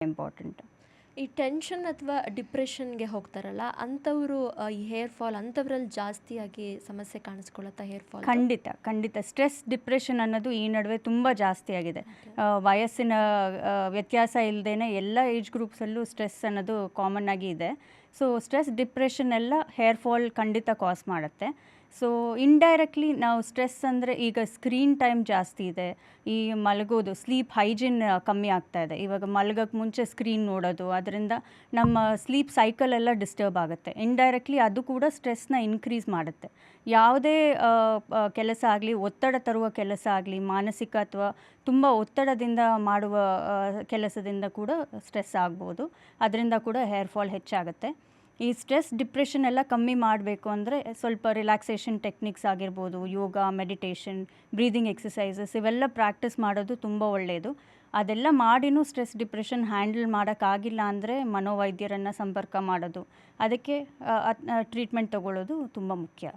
Important. ಈ tension ಅಥವಾ ಡಿಪ್ರೆಷನ್ಗೆ ಹೋಗ್ತಾರಲ್ಲ ಅಂಥವರು ಈ ಹೇರ್ ಫಾಲ್ ಅಂಥವ್ರಲ್ಲಿ ಜಾಸ್ತಿಯಾಗಿ ಸಮಸ್ಯೆ ಕಾಣಿಸ್ಕೊಳ್ಳುತ್ತಾ ಹೇರ್ ಫಾಲ್? ಖಂಡಿತ ಸ್ಟ್ರೆಸ್ ಡಿಪ್ರೆಷನ್ ಅನ್ನೋದು ಈ ನಡುವೆ ತುಂಬ ಜಾಸ್ತಿ ಆಗಿದೆ. ವಯಸ್ಸಿನ ವ್ಯತ್ಯಾಸ ಇಲ್ಲದೇನೆ ಎಲ್ಲ ಏಜ್ ಗ್ರೂಪ್ಸಲ್ಲೂ ಸ್ಟ್ರೆಸ್ ಅನ್ನೋದು ಕಾಮನ್ ಆಗಿ ಇದೆ. ಸೊ ಸ್ಟ್ರೆಸ್ ಡಿಪ್ರೆಷನ್ ಎಲ್ಲ ಹೇರ್ ಫಾಲ್ ಖಂಡಿತ ಕಾಸ್ ಮಾಡುತ್ತೆ. ಸೊ ಇಂಡೈರೆಕ್ಟ್ಲಿ ನಾವು ಸ್ಟ್ರೆಸ್ ಅಂದರೆ ಈಗ ಸ್ಕ್ರೀನ್ ಟೈಮ್ ಜಾಸ್ತಿ ಇದೆ, ಈ ಮಲಗೋದು ಸ್ಲೀಪ್ ಹೈಜಿನ್ ಕಮ್ಮಿ ಆಗ್ತಾ ಇದೆ. ಇವಾಗ ಮಲಗೋಕ್ಕೆ ಮುಂಚೆ ಸ್ಕ್ರೀನ್ ನೋಡೋದು, ಅದರಿಂದ ನಮ್ಮ ಸ್ಲೀಪ್ ಸೈಕಲ್ ಎಲ್ಲ ಡಿಸ್ಟರ್ಬ್ ಆಗುತ್ತೆ. ಇಂಡೈರೆಕ್ಟ್ಲಿ ಅದು ಕೂಡ ಸ್ಟ್ರೆಸ್ನ ಇನ್ಕ್ರೀಸ್ ಮಾಡುತ್ತೆ. ಯಾವುದೇ ಕೆಲಸ ಆಗಲಿ, ಒತ್ತಡ ತರುವ ಕೆಲಸ ಆಗಲಿ, ಮಾನಸಿಕ ಅಥವಾ ತುಂಬ ಒತ್ತಡದಿಂದ ಮಾಡುವ ಕೆಲಸದಿಂದ ಕೂಡ ಸ್ಟ್ರೆಸ್ ಆಗ್ಬೋದು. ಅದರಿಂದ ಕೂಡ ಹೇರ್ ಫಾಲ್ ಹೆಚ್ಚಾಗುತ್ತೆ. ಈ ಸ್ಟ್ರೆಸ್ ಡಿಪ್ರೆಷನ್ ಎಲ್ಲ ಕಮ್ಮಿ ಮಾಡಬೇಕು ಅಂದರೆ ಸ್ವಲ್ಪ ರಿಲ್ಯಾಕ್ಸೇಷನ್ ಟೆಕ್ನಿಕ್ಸ್ ಆಗಿರ್ಬೋದು, ಯೋಗ, ಮೆಡಿಟೇಷನ್, ಬ್ರೀದಿಂಗ್ ಎಕ್ಸಸೈಸಸ್ ಇವೆಲ್ಲ ಪ್ರಾಕ್ಟೀಸ್ ಮಾಡೋದು ತುಂಬ ಒಳ್ಳೆಯದು. ಅದೆಲ್ಲ ಮಾಡಿನೂ ಸ್ಟ್ರೆಸ್ ಡಿಪ್ರೆಷನ್ ಹ್ಯಾಂಡಲ್ ಮಾಡೋಕ್ಕಾಗಿಲ್ಲ ಅಂದರೆ ಮನೋವೈದ್ಯರನ್ನು ಸಂಪರ್ಕ ಮಾಡೋದು, ಅದಕ್ಕೆ ಟ್ರೀಟ್ಮೆಂಟ್ ತಗೊಳ್ಳೋದು ತುಂಬ ಮುಖ್ಯ.